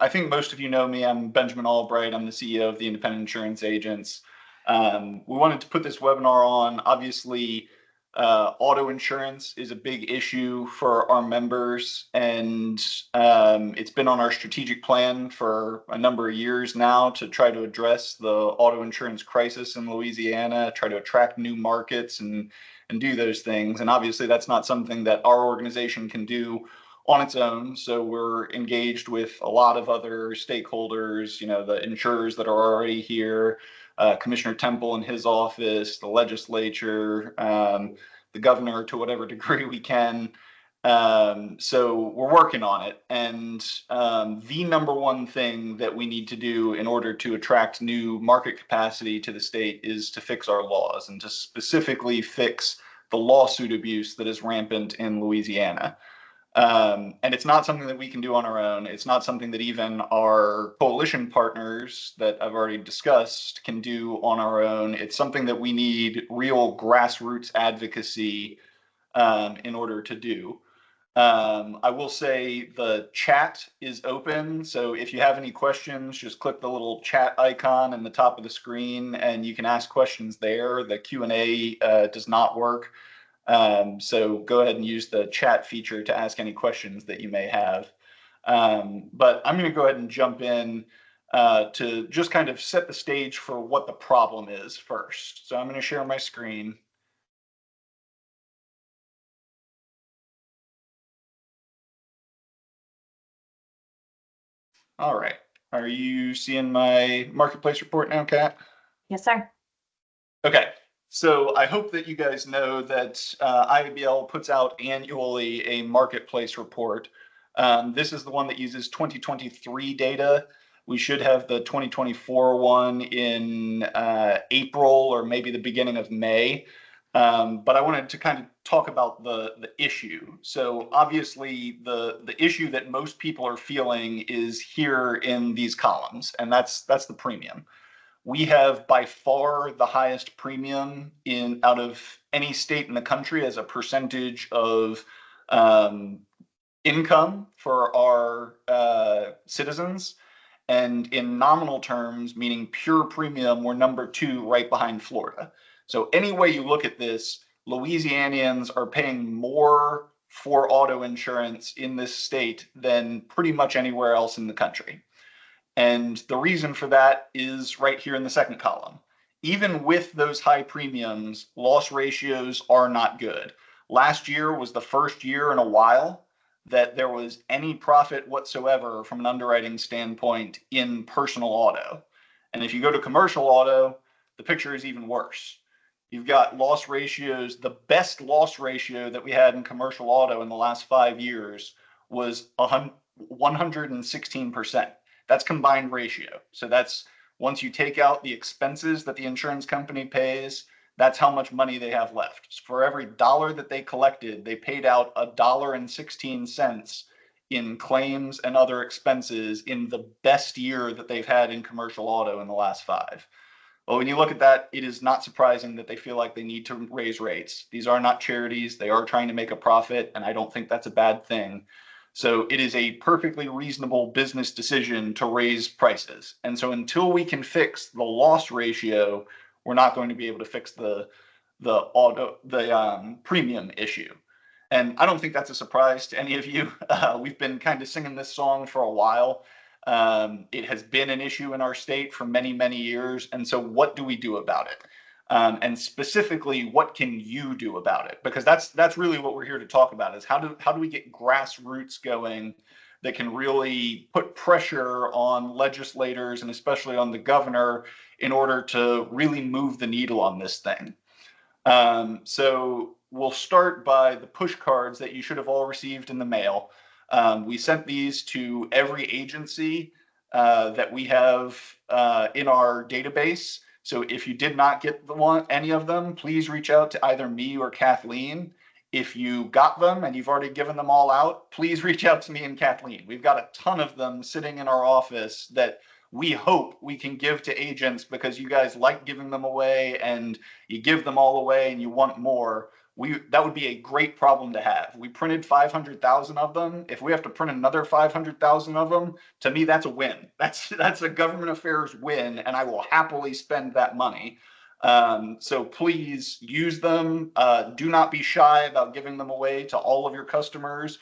I think most of you know me. I'm Benjamin Albright. I'm the CEO of the Independent Insurance Agents. We wanted to put this webinar on. Obviously, auto insurance is a big issue for our members, and it's been on our strategic plan for a number of years now to try to address the auto insurance crisis in Louisiana, try to attract new markets and do those things. And obviously, that's not something that our organization can do on its own. So we're engaged with a lot of other stakeholders, the insurers that are already here, Commissioner Temple and his office, the legislature, the governor to whatever degree we can. So we're working on it. And the number one thing that we need to do in order to attract new market capacity to the state is to fix our laws, and to specifically fix the lawsuit abuse that is rampant in Louisiana. And it's not something that we can do on our own. It's not something that even our coalition partners that I've already discussed can do on our own. It's something that we need real grassroots advocacy in order to do. I will say the chat is open. So if you have any questions, just click the little chat icon in the top of the screen and you can ask questions there. The Q&A does not work. So go ahead and use the chat feature to ask any questions that you may have. But I'm going to go ahead and jump in to just kind of set the stage for what the problem is first. So I'm going to share my screen. All right. Are you seeing my marketplace report now, Kat? Yes, sir. Okay. So I hope that you guys know that IIABL puts out annually a marketplace report. This is the one that uses 2023 data. We should have the 2024 one in April or maybe the beginning of May. But I wanted to kind of talk about the issue. So obviously the issue that most people are feeling is here in these columns, and that's the premium. We have by far the highest premium out of any state in the country as a percentage of income for our citizens. And in nominal terms, meaning pure premium, we're number 2 right behind Florida. So any way you look at this, Louisianians are paying more for auto insurance in this state than pretty much anywhere else in the country. And the reason for that is right here in the second column. Even with those high premiums, loss ratios are not good. Last year was the first year in a while that there was any profit whatsoever from an underwriting standpoint in personal auto. And if you go to commercial auto, the picture is even worse. You've got loss ratios. The best loss ratio that we had in commercial auto in the last 5 years was 116%. That's combined ratio. So that's once you take out the expenses that the insurance company pays, that's how much money they have left. So for every dollar that they collected, they paid out $1.16 in claims and other expenses in the best year that they've had in commercial auto in the last 5. Well, when you look at that, it is not surprising that they feel like they need to raise rates. These are not charities. They are trying to make a profit, and I don't think that's a bad thing. So it is a perfectly reasonable business decision to raise prices. And so until we can fix the loss ratio, we're not going to be able to fix the premium issue. And I don't think that's a surprise to any of you. We've been kind of singing this song for a while. It has been an issue in our state for many, many years. And so what do we do about it? And specifically, what can you do about it? Because that's really what we're here to talk about, is how do we get grassroots going that can really put pressure on legislators and especially on the governor in order to really move the needle on this thing. So we'll start by the push cards that you should have all received in the mail. We sent these to every agency that we have in our database. So if you did not get any of them, please reach out to either me or Kathleen. If you got them and you've already given them all out, please reach out to me and Kathleen. We've got a ton of them sitting in our office that we hope we can give to agents because you guys like giving them away and you give them all away and you want more. that would be a great problem to have. We printed 500,000 of them. If we have to print another 500,000 of them, to me, that's a win. That's a government affairs win, and I will happily spend that money. So please use them. Do not be shy about giving them away to all of your customers.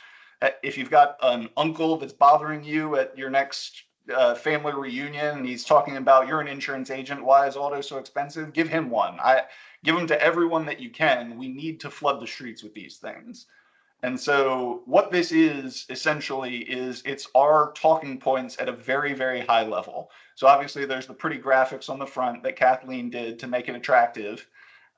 If you've got an uncle that's bothering you at your next family reunion and he's talking about, you're an insurance agent, why is auto so expensive? Give him one. Give them to everyone that you can. We need to flood the streets with these things. And so what this is essentially is it's our talking points at a very, very high level. So obviously there's the pretty graphics on the front that Kathleen did to make it attractive.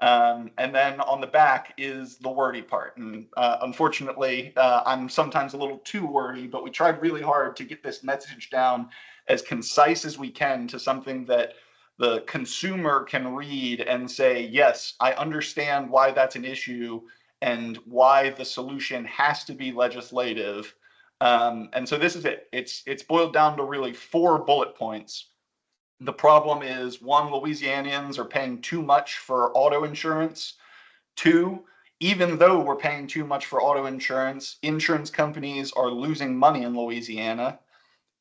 And then on the back is the wordy part. And unfortunately, I'm sometimes a little too wordy, but we tried really hard to get this message down as concise as we can to something that the consumer can read and say, yes, I understand why that's an issue and why the solution has to be legislative. And so this is it. It's boiled down to really 4 bullet points. The problem is, 1, Louisianians are paying too much for auto insurance. 2, even though we're paying too much for auto insurance, insurance companies are losing money in Louisiana.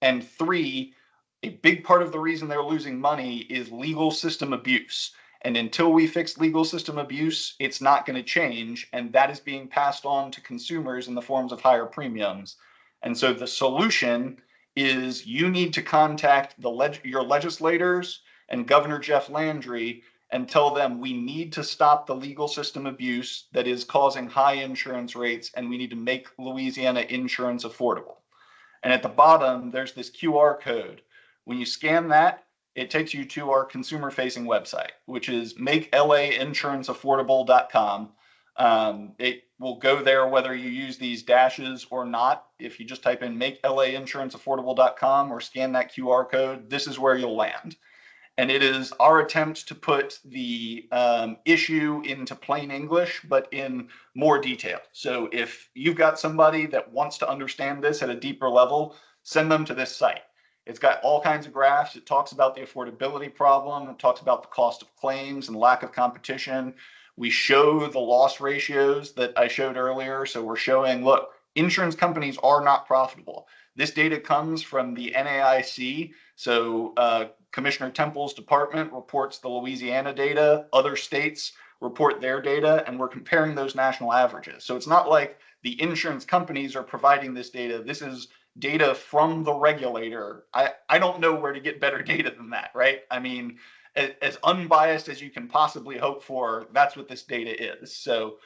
And 3, a big part of the reason they're losing money is legal system abuse. And until we fix legal system abuse, it's not going to change. And that is being passed on to consumers in the forms of higher premiums. And so the solution is you need to contact your legislators and Governor Jeff Landry and tell them we need to stop the legal system abuse that is causing high insurance rates, and we need to make Louisiana insurance affordable. And at the bottom, there's this QR code. When you scan that, it takes you to our consumer-facing website, which is makelainsurancefordable.com. It will go there whether you use these dashes or not. If you just type in makelainsurancefordable.com or scan that QR code, this is where you'll land. And it is our attempt to put the issue into plain English, but in more detail. So if you've got somebody that wants to understand this at a deeper level, send them to this site. It's got all kinds of graphs. It talks about the affordability problem. It talks about the cost of claims and lack of competition. We show the loss ratios that I showed earlier. So we're showing, look, insurance companies are not profitable. This data comes from the NAIC. So Commissioner Temple's department reports the Louisiana data. Other states report their data, and we're comparing those national averages. So it's not like the insurance companies are providing this data. This is data from the regulator. I don't know where to get better data than that, right? I mean, as unbiased as you can possibly hope for, that's what this data is. So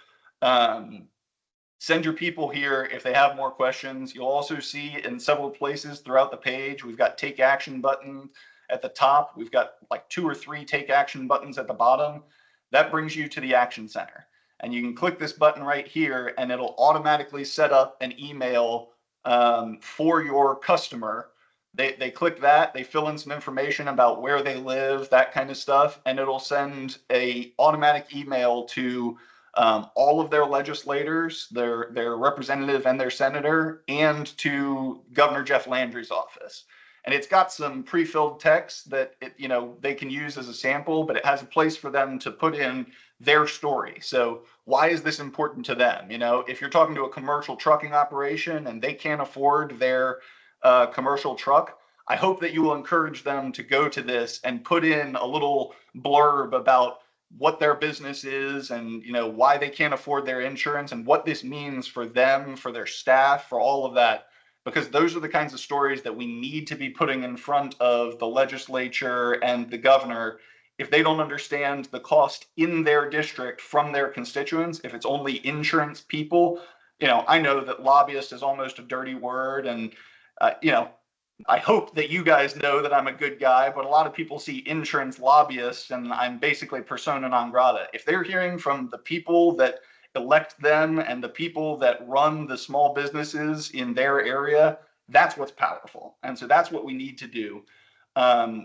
send your people here if they have more questions. You'll also see in several places throughout the page, we've got take action buttons at the top. We've got like 2 or 3 take action buttons at the bottom. That brings you to the action center. And you can click this button right here and it'll automatically set up an email for your customer. They click that, they fill in some information about where they live, that kind of stuff, and it'll send a automatic email to all of their legislators, their representative and their senator, and to Governor Jeff Landry's office. And it's got some pre-filled text that they can use as a sample, but it has a place for them to put in their story. So why is this important to them? If you're talking to a commercial trucking operation and they can't afford their commercial truck, I hope that you will encourage them to go to this and put in a little blurb about what their business is and why they can't afford their insurance and what this means for them, for their staff, for all of that. Because those are the kinds of stories that we need to be putting in front of the legislature and the governor. If they don't understand the cost in their district from their constituents, if it's only insurance people, I know that lobbyist is almost a dirty word. And, I hope that you guys know that I'm a good guy, but a lot of people see insurance lobbyists and I'm basically persona non grata. If they're hearing from the people that elect them and the people that run the small businesses in their area, that's what's powerful. And so that's what we need to do.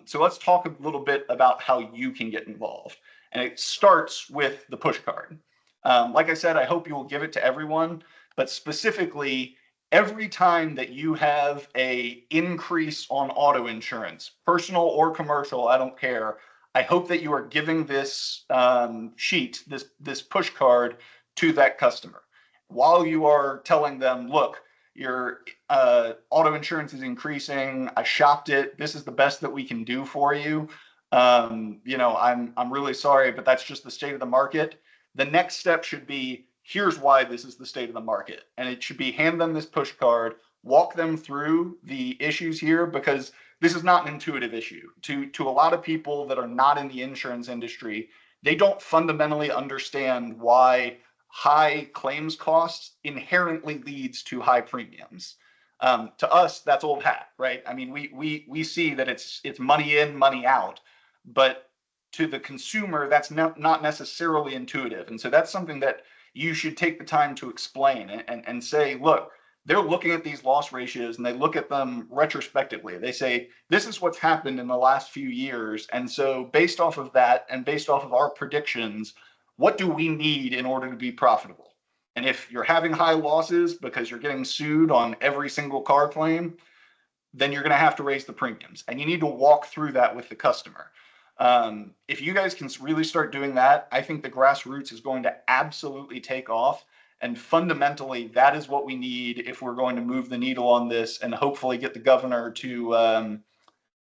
So let's talk a little bit about how you can get involved. And it starts with the push card. Like I said, I hope you will give it to everyone, but specifically, every time that you have a increase on auto insurance, personal or commercial, I don't care. I hope that you are giving this sheet, this push card to that customer while you are telling them, look, your auto insurance is increasing. I shopped it. This is the best that we can do for you. I'm really sorry, but that's just the state of the market. The next step should be, here's why this is the state of the market. And it should be, hand them this push card, walk them through the issues here, because this is not an intuitive issue. To a lot of people that are not in the insurance industry, they don't fundamentally understand why high claims costs inherently leads to high premiums. To us, that's old hat, right? I mean, we see that it's money in, money out, but to the consumer, that's not necessarily intuitive. And so that's something that you should take the time to explain and say, look, they're looking at these loss ratios and they look at them retrospectively. They say, this is what's happened in the last few years. And so based off of that and based off of our predictions, what do we need in order to be profitable? And if you're having high losses because you're getting sued on every single car claim, then you're going to have to raise the premiums. And you need to walk through that with the customer. If you guys can really start doing that, I think the grassroots is going to absolutely take off. And fundamentally, that is what we need if we're going to move the needle on this and hopefully get the governor to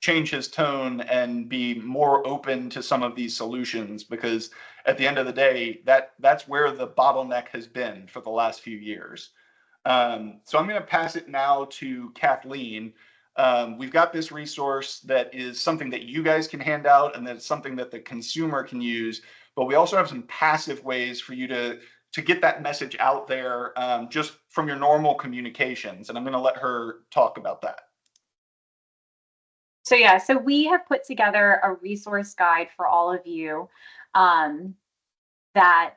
change his tone and be more open to some of these solutions, because at the end of the day, that's where the bottleneck has been for the last few years. So I'm going to pass it now to Kathleen. We've got this resource that is something that you guys can hand out, and that's something that the consumer can use. But we also have some passive ways for you to get that message out there, just from your normal communications. And I'm going to let her talk about that. So yeah, so we have put together a resource guide for all of you, that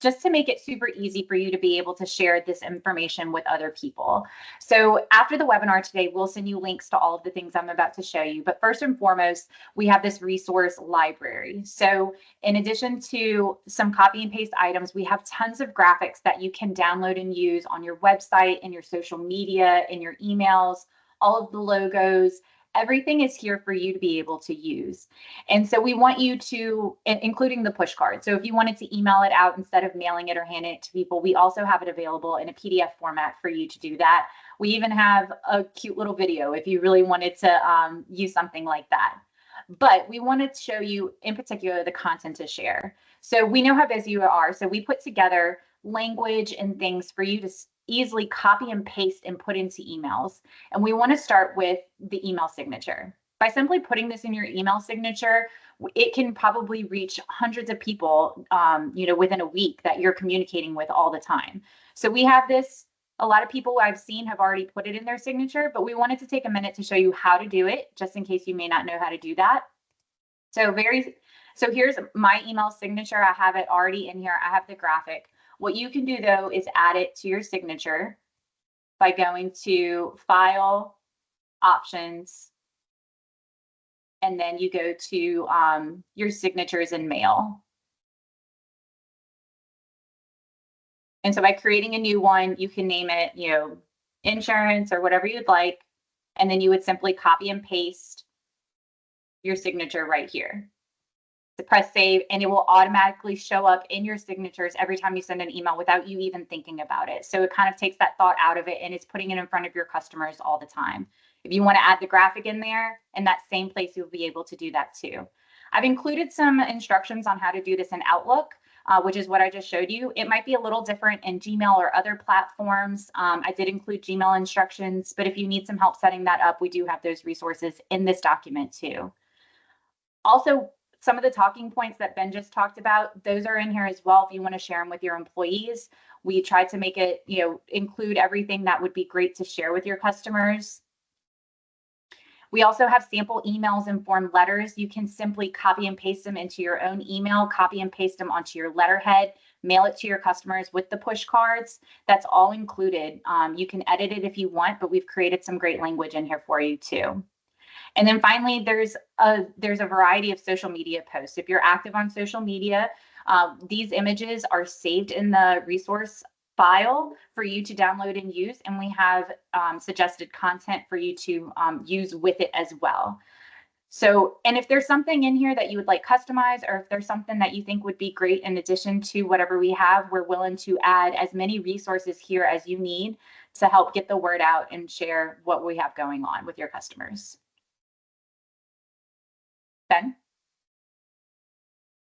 just to make it super easy for you to be able to share this information with other people. So after the webinar today, we'll send you links to all of the things I'm about to show you. But first and foremost, we have this resource library. So in addition to some copy and paste items, we have tons of graphics that you can download and use on your website, in your social media, in your emails, all of the logos. Everything is here for you to be able to use. And so we want you to, including the push card. So if you wanted to email it out instead of mailing it or handing it to people, we also have it available in a PDF format for you to do that. We even have a cute little video if you really wanted to use something like that. But we wanted to show you in particular the content to share. So we know how busy you are. So we put together language and things for you to easily copy and paste and put into emails. And we want to start with the email signature. By simply putting this in your email signature, it can probably reach hundreds of people, within a week that you're communicating with all the time. So we have this, a lot of people I've seen have already put it in their signature, but we wanted to take a minute to show you how to do it, just in case you may not know how to do that. So here's my email signature. I have it already in here. I have the graphic. What you can do though is add it to your signature by going to File, Options, and then you go to your signatures in Mail. And so by creating a new one, you can name it, insurance or whatever you'd like, and then you would simply copy and paste your signature right here. To press save, and it will automatically show up in your signatures every time you send an email without you even thinking about it. So it kind of takes that thought out of it, and it's putting it in front of your customers all the time. If you want to add the graphic in there, in that same place, you'll be able to do that too. I've included some instructions on how to do this in Outlook, which is what I just showed you. It might be a little different in Gmail or other platforms. I did include Gmail instructions, but if you need some help setting that up, we do have those resources in this document too. Also, some of the talking points that Ben just talked about, those are in here as well if you want to share them with your employees. We tried to make it, include everything that would be great to share with your customers. We also have sample emails and form letters. You can simply copy and paste them into your own email, copy and paste them onto your letterhead, mail it to your customers with the push cards. That's all included. You can edit it if you want, but we've created some great language in here for you too. And then finally, there's a variety of social media posts. If you're active on social media, these images are saved in the resource file for you to download and use. And we have suggested content for you to use with it as well. So, and if there's something in here that you would like customized, or if there's something that you think would be great in addition to whatever we have, we're willing to add as many resources here as you need to help get the word out and share what we have going on with your customers. Ben?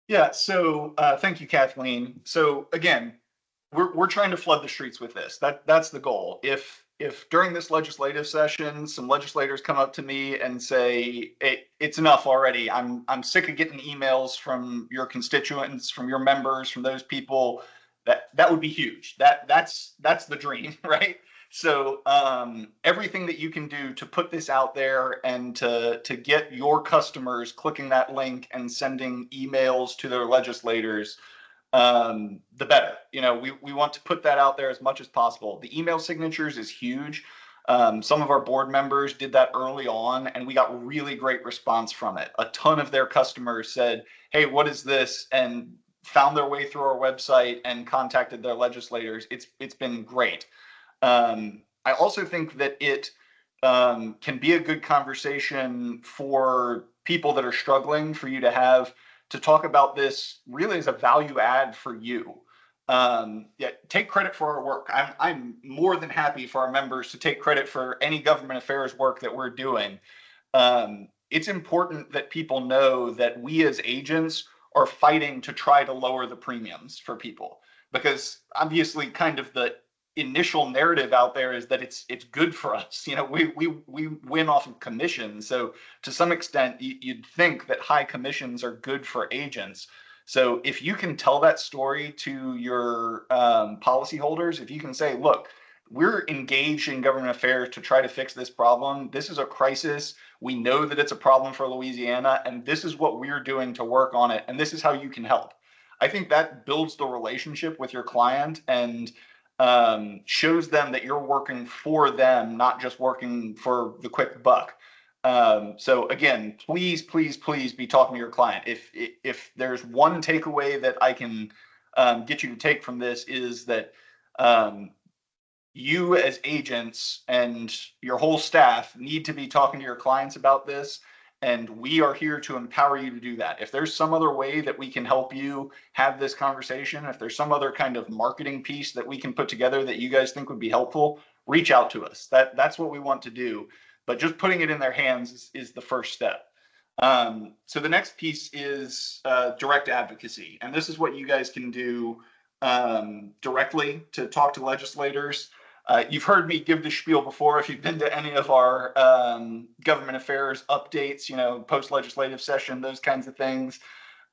Yeah, so thank you, Kathleen. So again, we're trying to flood the streets with this. That's the goal. If during this legislative session, some legislators come up to me and say, it's enough already. I'm sick of getting emails from your constituents, from your members, from those people, that would be huge. That's the dream, right? So everything that you can do to put this out there and to get your customers clicking that link and sending emails to their legislators, the better. You know, we want to put that out there as much as possible. The email signatures is huge. Some of our board members did that early on, and we got really great response from it. A ton of their customers said, hey, what is this? And found their way through our website and contacted their legislators. It's been great. I also think that it can be a good conversation for people that are struggling, for you to have to talk about this really as a value add for you. Yeah, take credit for our work. I'm more than happy for our members to take credit for any government affairs work that we're doing. It's important that people know that we as agents are fighting to try to lower the premiums for people, because obviously kind of the initial narrative out there is that it's good for us. You know, we win off of commissions. So to some extent, you'd think that high commissions are good for agents. So if you can tell that story to your policyholders, if you can say, look, we're engaged in government affairs to try to fix this problem. This is a crisis. We know that it's a problem for Louisiana, and this is what we're doing to work on it. And this is how you can help. I think that builds the relationship with your client and shows them that you're working for them, not just working for the quick buck. So again, please be talking to your client. If there's one takeaway that I can get you to take from this, is that you as agents and your whole staff need to be talking to your clients about this. And we are here to empower you to do that. If there's some other way that we can help you have this conversation, if there's some other kind of marketing piece that we can put together that you guys think would be helpful, reach out to us. That's what we want to do. But just putting it in their hands is the first step. So the next piece is direct advocacy. And this is what you guys can do directly to talk to legislators. You've heard me give the spiel before if you've been to any of our government affairs updates, you know, post-legislative session, those kinds of things.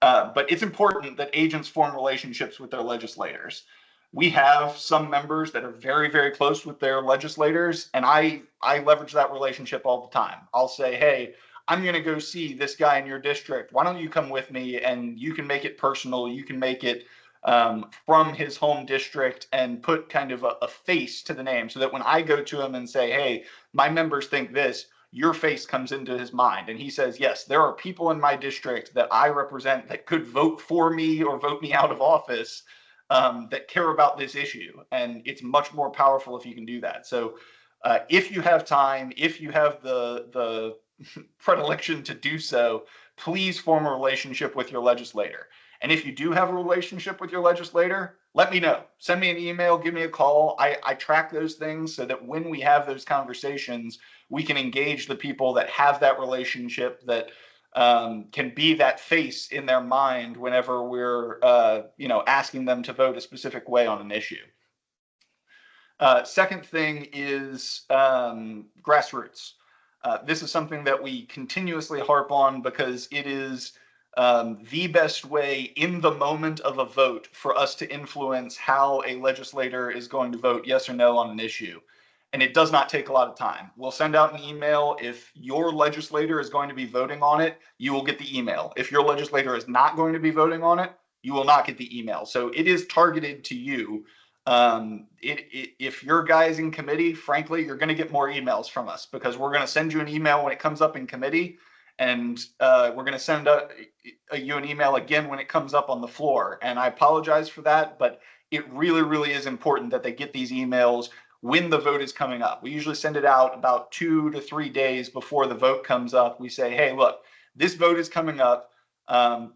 But it's important that agents form relationships with their legislators. We have some members that are very close with their legislators, and I leverage that relationship all the time. I'll say, hey, I'm going to go see this guy in your district. Why don't you come with me? And you can make it personal. You can make it from his home district and put kind of a face to the name, so that when I go to him and say, hey, my members think this, your face comes into his mind. And he says, yes, there are people in my district that I represent that could vote for me or vote me out of office that care about this issue. And it's much more powerful if you can do that. So if you have time, if you have the predilection to do so, please form a relationship with your legislator. And if you do have a relationship with your legislator, let me know. Send me an email, give me a call. I track those things so that when we have those conversations, we can engage the people that have that relationship, that can be that face in their mind whenever we're asking them to vote a specific way on an issue. Second thing is grassroots. This is something that we continuously harp on because it is the best way in the moment of a vote for us to influence how a legislator is going to vote yes or no on an issue. And it does not take a lot of time. We'll send out an email. If your legislator is going to be voting on it, you will get the email. If your legislator is not going to be voting on it, you will not get the email. So it is targeted to you. If your guy's in committee, frankly, you're going to get more emails from us, because we're going to send you an email when it comes up in committee, and we're going to send you an email again when it comes up on the floor. And I apologize for that, but it really is important that they get these emails when the vote is coming up. We usually send it out about 2 to 3 days before the vote comes up. We say, hey, look, this vote is coming up.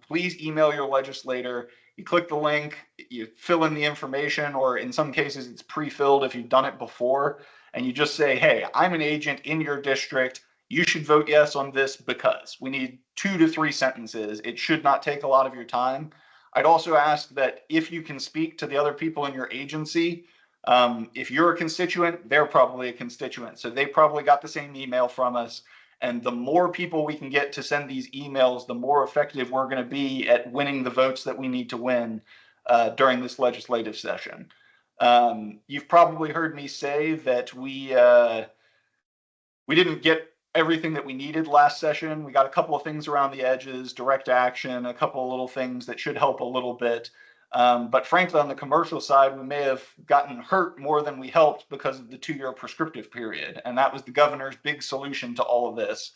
Please email your legislator. You click the link, you fill in the information, or in some cases it's pre-filled if you've done it before, and you just say, hey, I'm an agent in your district. You should vote yes on this because we need 2 to 3 sentences. It should not take a lot of your time. I'd also ask that if you can speak to the other people in your agency, if you're a constituent, they're probably a constituent. So they probably got the same email from us. And the more people we can get to send these emails, the more effective we're going to be at winning the votes that we need to win during this legislative session. You've probably heard me say that we didn't get everything that we needed last session. We got a couple of things around the edges, direct action, a couple of little things that should help a little bit. But frankly, on the commercial side, we may have gotten hurt more than we helped because of the 2-year prescriptive period. And that was the governor's big solution to all of this.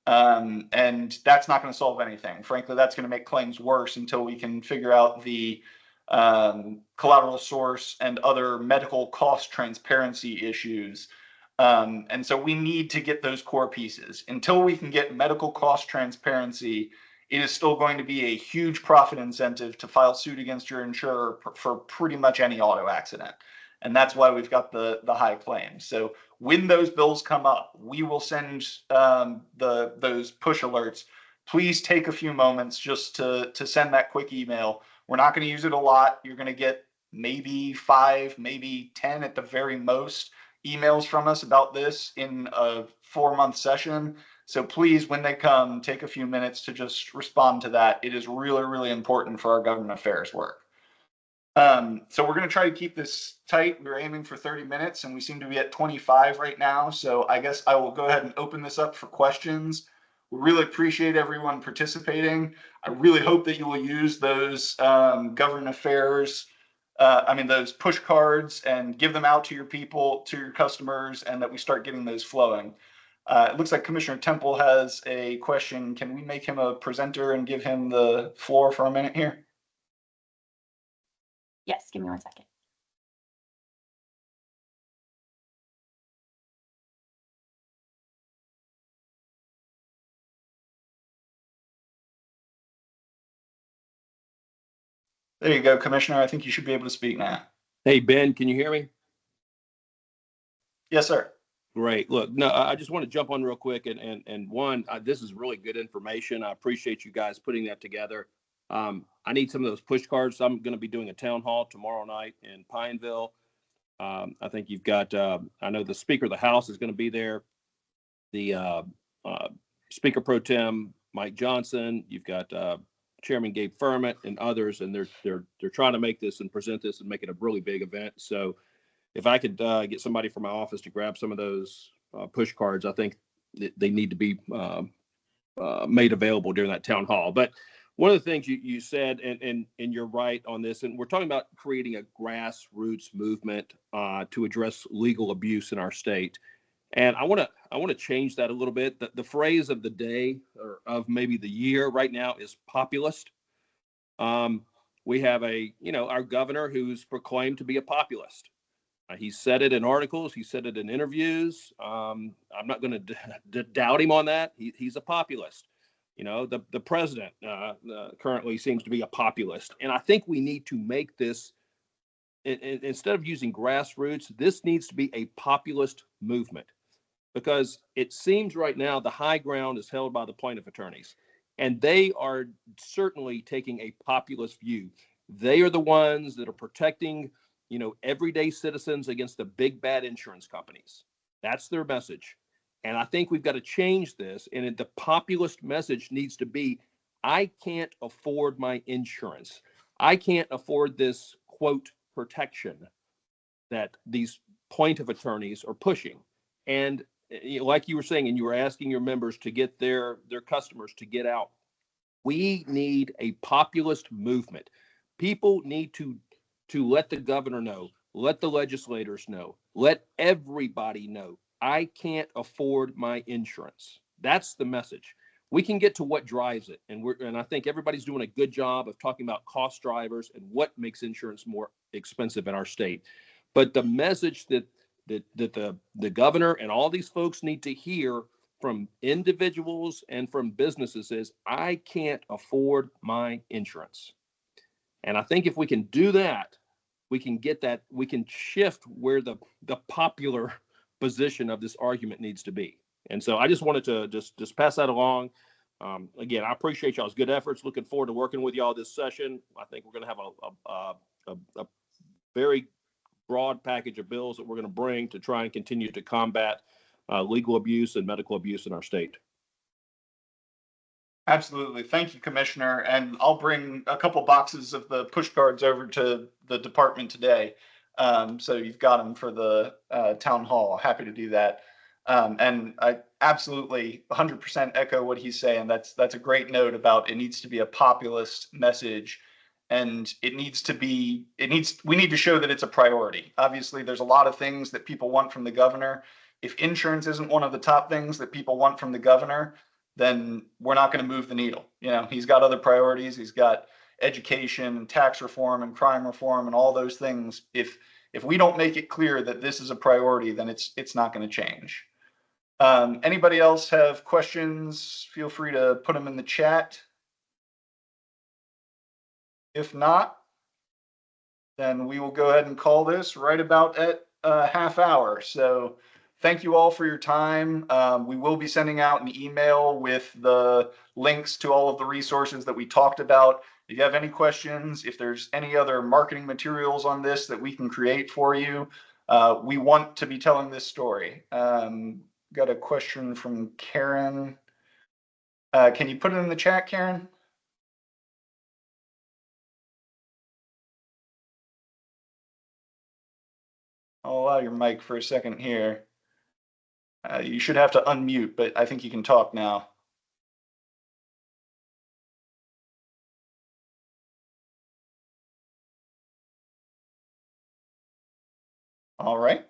And that's not going to solve anything. Frankly, that's going to make claims worse until we can figure out the collateral source and other medical cost transparency issues. And so we need to get those core pieces. Until we can get medical cost transparency, it is still going to be a huge profit incentive to file suit against your insurer for pretty much any auto accident. And that's why we've got the high claims. So when those bills come up, we will send those push alerts. Please take a few moments just to send that quick email. We're not going to use it a lot. You're going to get maybe 5, maybe 10 at the very most emails from us about this in a 4-month session. So please, when they come, take a few minutes to just respond to that. It is really, really important for our government affairs work. So we're going to try to keep this tight. We're aiming for 30 minutes and we seem to be at 25 right now. So I guess I will go ahead and open this up for questions. We really appreciate everyone participating. I really hope that you will use those government affairs, those push cards and give them out to your people, to your customers, and that we start getting those flowing. It looks like Commissioner Temple has a question. Can we make him a presenter and give him the floor for a minute here? Yes, give me 1 second. There you go, Commissioner. I think you should be able to speak now. Hey, Ben, can you hear me? Yes, sir. Great. Look, no, I just want to jump on real quick. And one, this is really good information. I appreciate you guys putting that together. I need some of those push cards. I'm going to be doing a town hall tomorrow night in Pineville. I think you've got, I know the Speaker of the House is going to be there. The Speaker Pro Tem, Mike Johnson. You've got Chairman Gabe Ferment and others, and they're trying to make this and present this and make it a really big event. So if I could get somebody from my office to grab some of those push cards, I think they need to be made available during that town hall. But one of the things you said, and you're right on this, and we're talking about creating a grassroots movement to address legal abuse in our state. And I want to change that a little bit. The phrase of the day or of maybe the year right now is populist. We have our governor who's proclaimed to be a populist. He said it in articles. He said it in interviews. I'm not going to doubt him on that. He's a populist. The president currently seems to be a populist. And I think we need to make this, instead of using grassroots, this needs to be a populist movement. Because it seems right now the high ground is held by the plaintiff attorneys. And they are certainly taking a populist view. They are the ones that are protecting everyday citizens against the big bad insurance companies. That's their message. And I think we've got to change this. And the populist message needs to be, I can't afford my insurance. I can't afford this, quote, protection that these plaintiff attorneys are pushing. And like you were saying, and you were asking your members to get their customers to get out. We need a populist movement. People need to let the governor know, let the legislators know, let everybody know, I can't afford my insurance. That's the message. We can get to what drives it. And I think everybody's doing a good job of talking about cost drivers and what makes insurance more expensive in our state. But the message that the governor and all these folks need to hear from individuals and from businesses is, I can't afford my insurance. And I think if we can do that, we can get that, we can shift where the popular position of this argument needs to be. And so I just wanted to just pass that along. Again, I appreciate y'all's good efforts. Looking forward to working with y'all this session. I think we're going to have a very broad package of bills that we're going to bring to try and continue to combat legal abuse and medical abuse in our state. Absolutely. Thank you, Commissioner. And I'll bring a couple boxes of the push cards over to the department today. So you've got them for the town hall. Happy to do that. And I absolutely 100% echo what he's saying. That's a great note about it needs to be a populist message. And we need to show that it's a priority. Obviously, there's a lot of things that people want from the governor. If insurance isn't one of the top things that people want from the governor, then we're not going to move the needle. You know, he's got other priorities. He's got education, tax reform, and crime reform, and all those things. If we don't make it clear that this is a priority, then it's not going to change. Anybody else have questions? Feel free to put them in the chat. If not, then we will go ahead and call this right about at a half hour. So thank you all for your time. We will be sending out an email with the links to all of the resources that we talked about. If you have any questions, if there's any other marketing materials on this that we can create for you, we want to be telling this story. Got a question from Karen. Can you put it in the chat, Karen? I'll allow your mic for a second here. You should have to unmute, but I think you can talk now. All right.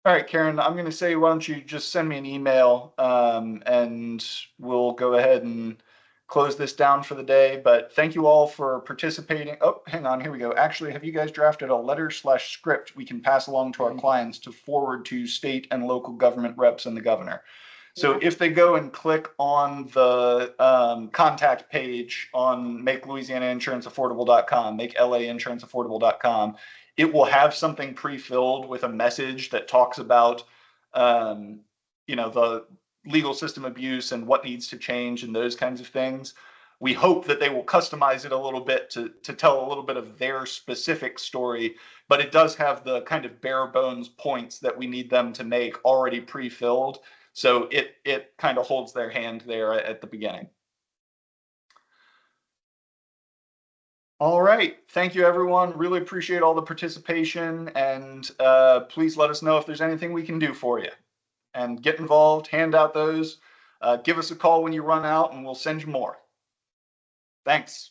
All right, Karen, I'm going to say, why don't you just send me an email and we'll go ahead and close this down for the day. But thank you all for participating. Oh, hang on, here we go. Actually, have you guys drafted a letter/script we can pass along to our clients to forward to state and local government reps and the governor? So if they go and click on the contact page on MakeLouisianaInsuranceAffordable.com, MakeLAInsuranceAffordable.com, it will have something pre-filled with a message that talks about, the legal system abuse and what needs to change and those kinds of things. We hope that they will customize it a little bit to tell a little bit of their specific story, but it does have the kind of bare bones points that we need them to make already pre-filled. So it kind of holds their hand there at the beginning. All right. Thank you, everyone. Really appreciate all the participation. And please let us know if there's anything we can do for you. And get involved, hand out those. Give us a call when you run out, and we'll send you more. Thanks.